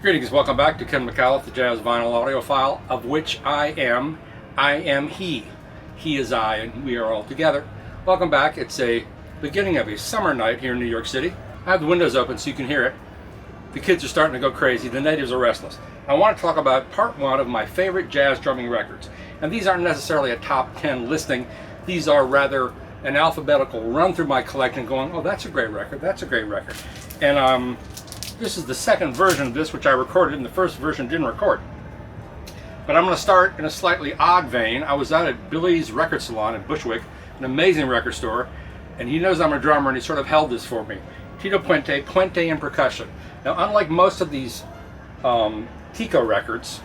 Greetings, welcome back to Ken McAuliffe, the Jazz Vinyl Audiophile, of which I am he. He is I, and we are all together. Welcome back. It's a beginning of a summer night here in New York City. I have the windows open so you can hear it. The kids are starting to go crazy. The natives are restless. I want to talk about part one of my favorite jazz drumming records. And these aren't necessarily a top 10 listing. These are rather an alphabetical run through my collection going, oh, that's a great record, that's a great record. And this is the second version of this, which I recorded, and the first version didn't record. But I'm going to start in a slightly odd vein. I was out at Billy's Record Salon in Bushwick, an amazing record store, and he knows I'm a drummer, and he sort of held this for me. Tito Puente, Puente and Percussion. Now, unlike most of these Tico records,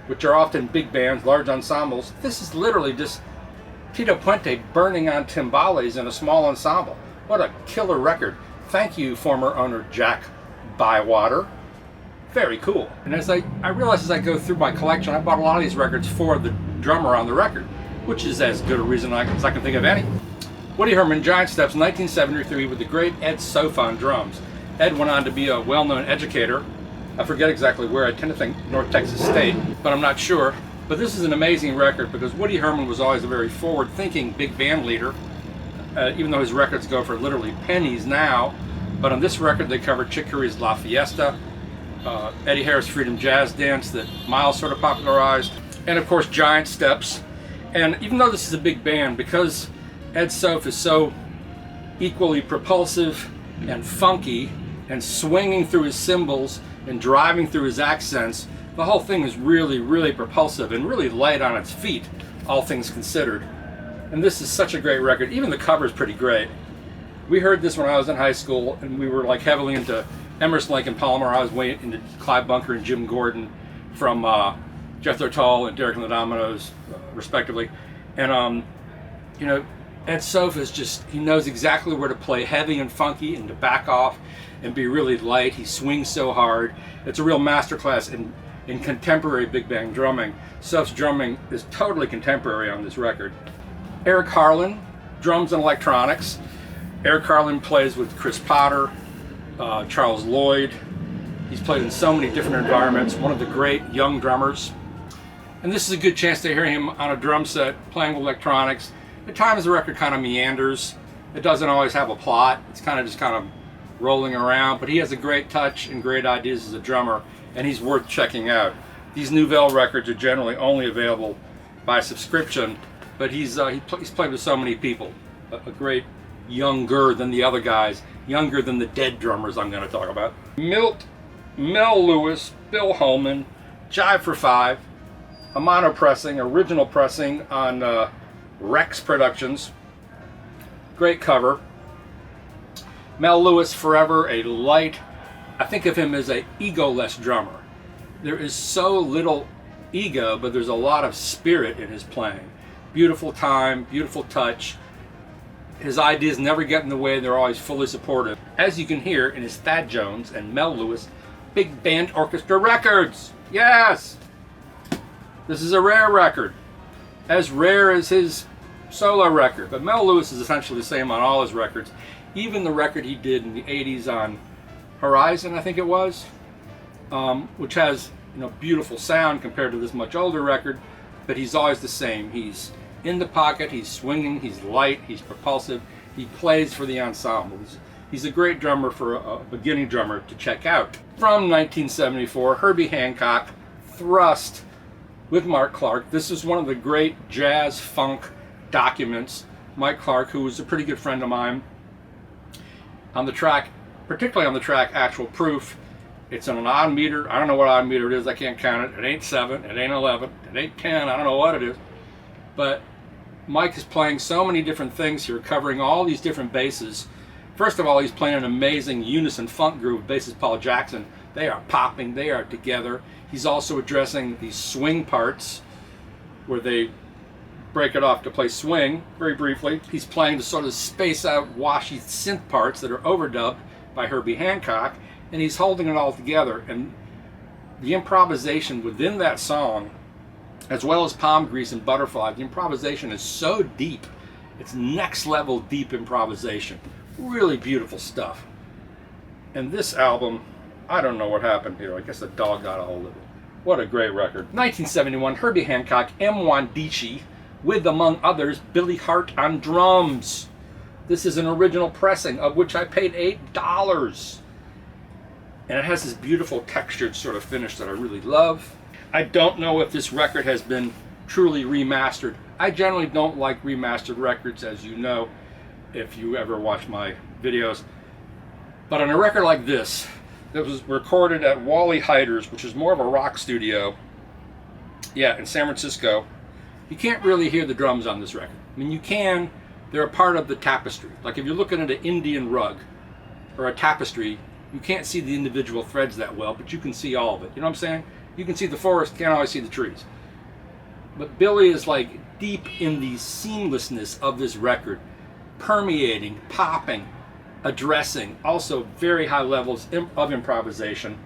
which are often big bands, large ensembles, this is literally just Tito Puente burning on timbales in a small ensemble. What a killer record. Thank you, former owner Jack Bywater. Very cool. And as I realized as I go through my collection, I bought a lot of these records for the drummer on the record, which is as good a reason as I can think of any. Woody Herman, Giant Steps, 1973, with the great Ed Soph on drums. Ed went on to be a well-known educator. I forget exactly where. I tend to think North Texas State, but I'm not sure. But this is an amazing record because Woody Herman was always a very forward-thinking big band leader, even though his records go for literally pennies now. But on this record, they covered Chick Corea's La Fiesta, Eddie Harris' Freedom Jazz Dance that Miles sort of popularized, and of course Giant Steps. And even though this is a big band, because Ed Soph is so equally propulsive and funky and swinging through his cymbals and driving through his accents, the whole thing is really, really propulsive and really light on its feet, all things considered. And this is such a great record. Even the cover is pretty great. We heard this when I was in high school, and we were like heavily into Emerson, Lake and Palmer. I was way into Clive Bunker and Jim Gordon from Jethro Tull and Derek and the Dominoes, respectively. And you know, Ed Soph is just, he knows exactly where to play heavy and funky and to back off and be really light. He swings so hard. It's a real masterclass in contemporary big band drumming. Soph's drumming is totally contemporary on this record. Eric Harland, drums and electronics. Eric Harland plays with Chris Potter, Charles Lloyd. He's played in so many different environments, one of the great young drummers. And this is a good chance to hear him on a drum set playing with electronics. At times the record kind of meanders. It doesn't always have a plot. It's kind of rolling around, but he has a great touch and great ideas as a drummer, and he's worth checking out. These Nouvelle records are generally only available by subscription, but he's played with so many people. A great younger than the other guys, younger than the dead drummers I'm going to talk about. Mel Lewis, Bill Holman, Jive for 5, a mono pressing, original pressing on Rex Productions. Great cover. Mel Lewis, forever a light, I think of him as a egoless drummer. There is so little ego, but there's a lot of spirit in his playing. Beautiful time, beautiful touch. His ideas never get in the way, they're always fully supportive. As you can hear in his Thad Jones and Mel Lewis big band orchestra records. Yes! This is a rare record. As rare as his solo record. But Mel Lewis is essentially the same on all his records. Even the record he did in the 80s on Horizon, I think it was, which has, you know, beautiful sound compared to this much older record, but he's always the same. He's in the pocket, he's swinging, he's light, he's propulsive, he plays for the ensemble. He's a great drummer for a beginning drummer to check out. From 1974, Herbie Hancock, Thrust with Mark Clark. This is one of the great jazz funk documents. Mike Clark, who was a pretty good friend of mine, on the track, particularly on the track Actual Proof. It's on an odd meter. I don't know what odd meter it is, I can't count it. It ain't 7, it ain't 11, it ain't 10, I don't know what it is. But Mike is playing so many different things here, covering all these different basses. First of all, he's playing an amazing unison funk groove, bassist Paul Jackson. They are popping, they are together. He's also addressing these swing parts where they break it off to play swing, very briefly. He's playing the sort of space out, washy synth parts that are overdubbed by Herbie Hancock, and he's holding it all together. And the improvisation within that song, as well as Palm Grease and Butterfly, the improvisation is so deep. It's next level deep improvisation. Really beautiful stuff. And this album I don't know what happened here. I guess a dog got a hold of it. What a great record. 1971, Herbie Hancock, Mwandishi, with, among others, Billy Hart on drums. This is an original pressing, of which I paid $8. And it has this beautiful textured sort of finish that I really love. I don't know if this record has been truly remastered. I generally don't like remastered records, as you know, if you ever watch my videos. But on a record like this, that was recorded at Wally Heider's, which is more of a rock studio, yeah, in San Francisco, you can't really hear the drums on this record. I mean, you can, they're a part of the tapestry. Like if you're looking at an Indian rug or a tapestry, you can't see the individual threads that well, but you can see all of it. You know what I'm saying? You can see the forest, can't always see the trees. But Billy is like deep in the seamlessness of this record, permeating, popping, addressing, also very high levels of improvisation.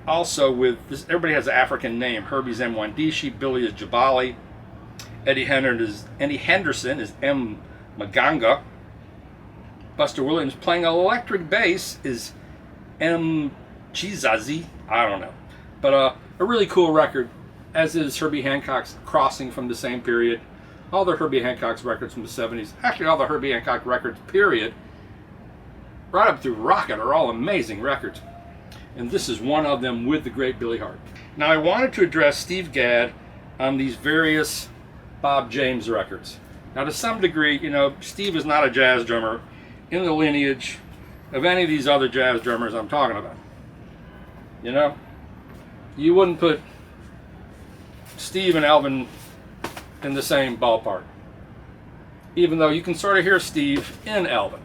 Also with this, everybody has an African name. Herbie's Mwandishi, Billy is Jabali, Eddie Henderson is M. Maganga, Buster Williams playing electric bass is M. Chizazi, I don't know. But a really cool record, as is Herbie Hancock's Crossing from the same period. All the Herbie Hancock's records from the 70s, actually all the Herbie Hancock records, period, right up through Rocket, are all amazing records. And this is one of them with the great Billy Hart. Now I wanted to address Steve Gadd on these various Bob James records. Now to some degree, you know, Steve is not a jazz drummer in the lineage of any of these other jazz drummers I'm talking about. You know, you wouldn't put Steve and Elvin in the same ballpark, even though you can sort of hear Steve in Elvin.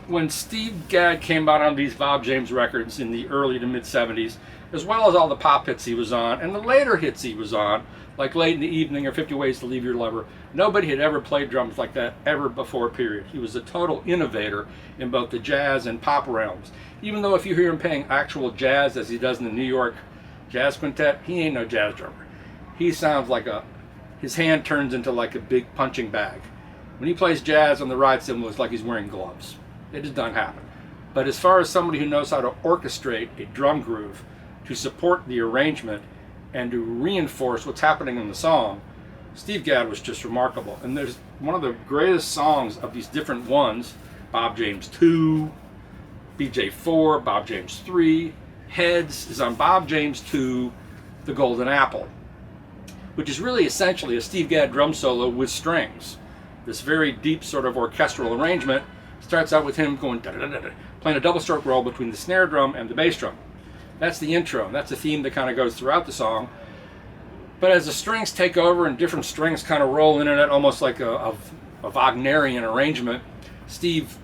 When Steve Gadd came out on these Bob James records in the early to mid 70s, as well as all the pop hits he was on and the later hits he was on, like Late in the Evening or 50 Ways to Leave Your Lover, nobody had ever played drums like that ever before, period. He was a total innovator in both the jazz and pop realms. Even though if you hear him playing actual jazz as he does in the New York Jazz Quintet, he ain't no jazz drummer. He sounds like his hand turns into like a big punching bag. When he plays jazz on the ride cymbal, it's like he's wearing gloves. It just doesn't happen. But as far as somebody who knows how to orchestrate a drum groove to support the arrangement and to reinforce what's happening in the song, Steve Gadd was just remarkable. And there's one of the greatest songs of these different ones, Bob James 2, BJ 4, Bob James 3, Heads is on Bob James 2, The Golden Apple, which is really essentially a Steve Gadd drum solo with strings. This very deep sort of orchestral arrangement starts out with him going da-da-da-da-da, playing a double stroke roll between the snare drum and the bass drum. That's the intro, and that's a theme that kind of goes throughout the song. But as the strings take over and different strings kind of roll in and out, almost like a Wagnerian arrangement, Steve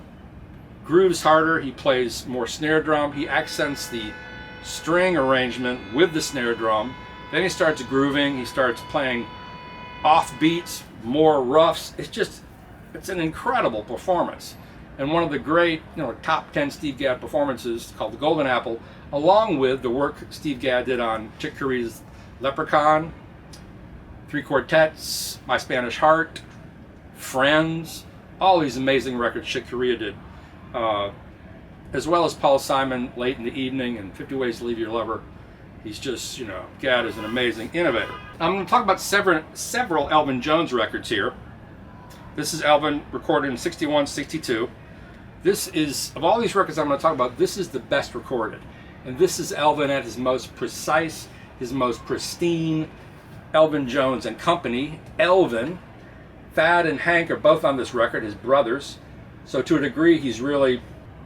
grooves harder, he plays more snare drum, he accents the string arrangement with the snare drum, then he starts grooving, he starts playing off beats, more roughs. It's an incredible performance. And one of the great, top 10 Steve Gadd performances called The Golden Apple, along with the work Steve Gadd did on Chick Corea's Leprechaun, Three Quartets, My Spanish Heart, Friends, all these amazing records Chick Corea did, as well as Paul Simon, Late in the Evening, and 50 Ways to Leave Your Lover. He's just, Gadd is an amazing innovator. I'm going to talk about several Elvin Jones records here. This is Elvin recorded in 61, 62. This is, of all these records I'm going to talk about, this is the best recorded. And this is Elvin at his most precise, his most pristine. Elvin Jones and company. Elvin, Thad and Hank are both on this record, his brothers. So to a degree, he's really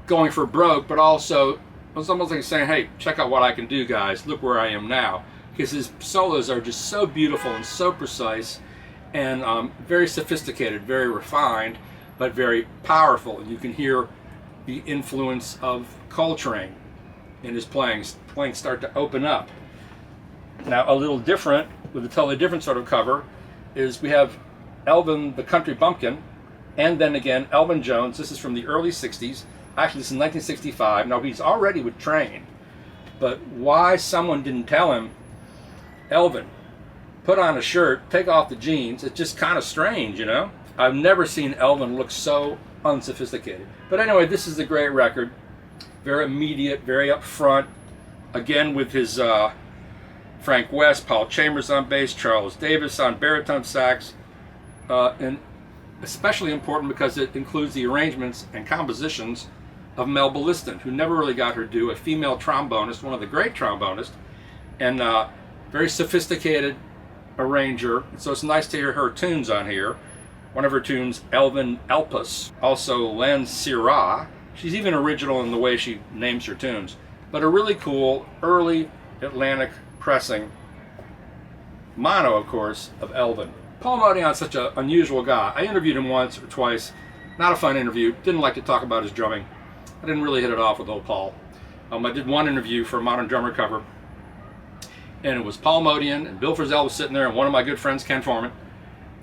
going for broke, but also, it's almost like saying, hey, check out what I can do, guys. Look where I am now. Because his solos are just so beautiful and so precise and very sophisticated, very refined, but very powerful. And you can hear the influence of Coltrane in his playing start to open up. Now, a little different, with a totally different sort of cover, is we have Elvin the Country Bumpkin, and then again Elvin Jones. This is from the early 60s. Actually, this is 1965. Now, he's already with Train, but why someone didn't tell him, Elvin, put on a shirt, take off the jeans, it's just kind of strange, I've never seen Elvin look so unsophisticated. But anyway, this is a great record. very immediate, very upfront. Again with his Frank West, Paul Chambers on bass, Charles Davis on baritone sax, and especially important because it includes the arrangements and compositions of Melba Liston, who never really got her due, a female trombonist, one of the great trombonists, and very sophisticated arranger. So it's nice to hear her tunes on here. One of her tunes, Elvin Elpis, also Len Syrah. She's even original in the way she names her tunes, but a really cool early Atlantic pressing, mono of course, of Elvin. Paul Motian's such an unusual guy. I interviewed him once or twice. Not a fun interview. Didn't like to talk about his drumming. I didn't really hit it off with old Paul. I did one interview for a Modern Drummer cover, and it was Paul Motian and Bill Frisell was sitting there, and one of my good friends, Ken Foreman.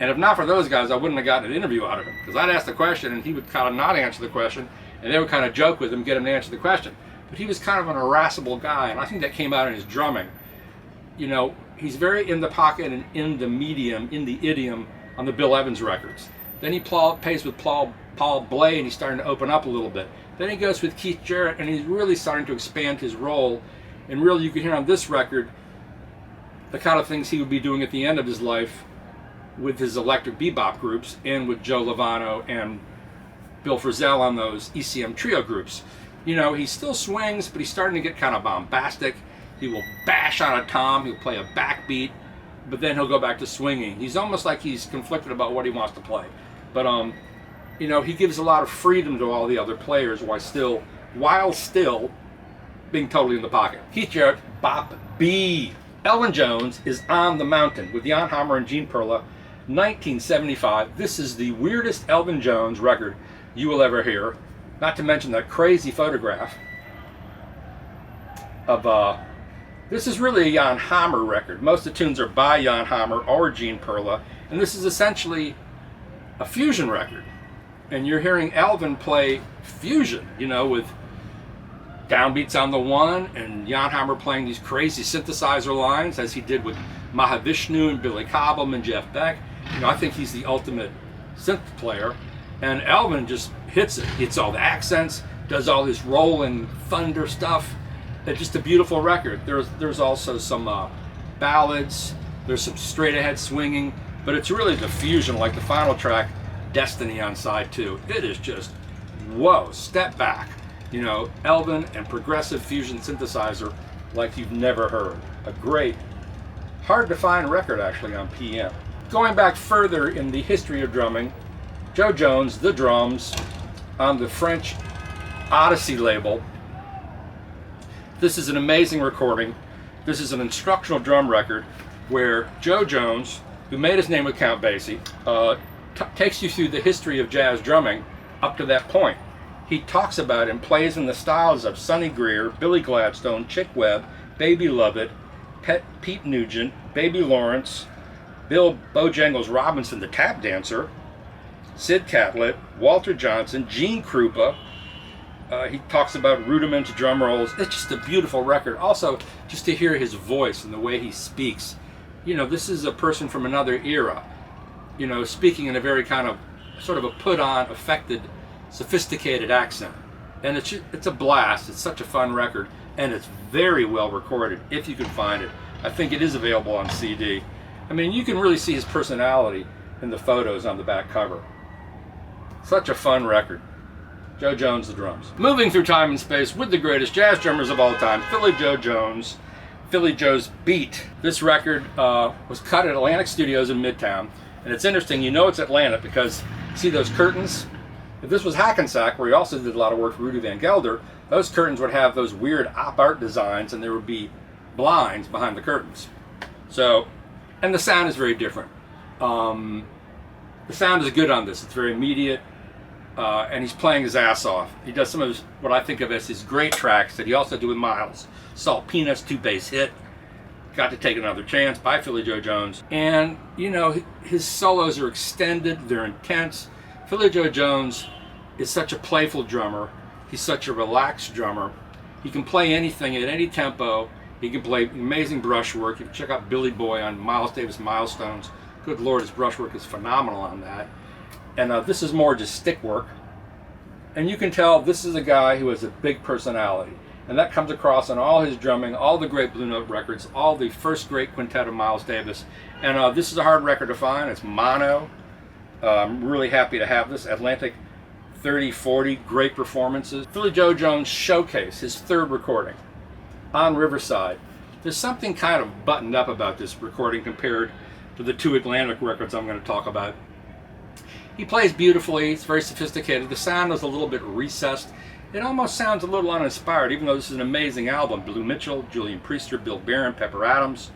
And if not for those guys, I wouldn't have gotten an interview out of him, because I'd ask the question and he would kind of not answer the question, and they would kind of joke with him, get him to answer the question. But he was kind of an irascible guy, and I think that came out in his drumming. You know, he's very in the pocket and in the medium, in the idiom on the Bill Evans records. Then he plays with Paul Bley, and he's starting to open up a little bit. Then he goes with Keith Jarrett, and he's really starting to expand his role. And really, you can hear on this record the kind of things he would be doing at the end of his life with his electric bebop groups, and with Joe Lovano and Bill Frisell on those ECM trio groups. You know, he still swings, but he's starting to get kind of bombastic. He will bash on a tom, he'll play a backbeat, but then he'll go back to swinging. He's almost like he's conflicted about what he wants to play. But you know, he gives a lot of freedom to all the other players while still being totally in the pocket. Keith Jarrett, Bop-Be. Elvin Jones is On the Mountain with Jan Hammer and Gene Perla, 1975. This is the weirdest Elvin Jones record you will ever hear. Not to mention that crazy photograph of, this is really a Jan Hammer record. Most of the tunes are by Jan Hammer or Gene Perla, and this is essentially a fusion record. And you're hearing Elvin play fusion, you know, with downbeats on the one, and Jan Hammer playing these crazy synthesizer lines, as he did with Mahavishnu and Billy Cobham and Jeff Beck. You know, I think he's the ultimate synth player. And Elvin just hits it. Hits all the accents, does all this rolling thunder stuff. It's just a beautiful record. There's also some ballads. There's some straight ahead swinging, but it's really the fusion, like the final track, Destiny on side 2. It is just, whoa, step back. You know, Elvin and progressive fusion synthesizer like you've never heard. A great, hard to find record actually on PM. Going back further in the history of drumming, Joe Jones, the drums, on the French Odyssey label. This is an amazing recording. This is an instructional drum record where Joe Jones, who made his name with Count Basie, takes you through the history of jazz drumming up to that point. He talks about and plays in the styles of Sonny Greer, Billy Gladstone, Chick Webb, Baby Lovett, Pete Nugent, Baby Lawrence, Bill Bojangles Robinson, the tap dancer, Sid Catlett, Walter Johnson, Gene Krupa. He talks about rudiments, drum rolls. It's just a beautiful record. Also, just to hear his voice and the way he speaks. You know, this is a person from another era. You know, speaking in a very kind of, sort of a put-on, affected, sophisticated accent. And it's a blast. It's such a fun record. And it's very well recorded, if you can find it. I think it is available on CD. I mean, you can really see his personality in the photos on the back cover. Such a fun record. Joe Jones, the drums. Moving through time and space with the greatest jazz drummers of all time, Philly Joe Jones, Philly Joe's Beat. This record was cut at Atlantic Studios in Midtown. And it's interesting, you know it's Atlantic because, see those curtains? If this was Hackensack, where he also did a lot of work for Rudy Van Gelder, those curtains would have those weird op art designs, and there would be blinds behind the curtains. So, and the sound is very different. The sound is good on this. It's very immediate, and he's playing his ass off. He does some of his, what I think of as his great tracks that he also did with Miles. Salt Peanuts, 2-bass hit. Got to Take Another Chance by Philly Joe Jones. And, you know, his solos are extended, they're intense. Philly Joe Jones is such a playful drummer. He's such a relaxed drummer. He can play anything at any tempo. He can play amazing brushwork. You can check out Billy Boy on Miles Davis Milestones. Good Lord, his brushwork is phenomenal on that. And this is more just stick work. And you can tell this is a guy who has a big personality. And that comes across in all his drumming, all the great Blue Note records, all the first great quintet of Miles Davis. And this is a hard record to find. It's mono. I'm really happy to have this. Atlantic 3040, great performances. Philly Joe Jones Showcase, his third recording, on Riverside. There's something kind of buttoned up about this recording compared to the two Atlantic records I'm going to talk about. He plays beautifully. It's very sophisticated. The sound is a little bit recessed. It almost sounds a little uninspired, even though this is an amazing album. Blue Mitchell, Julian Priester, Bill Barron, Pepper Adams,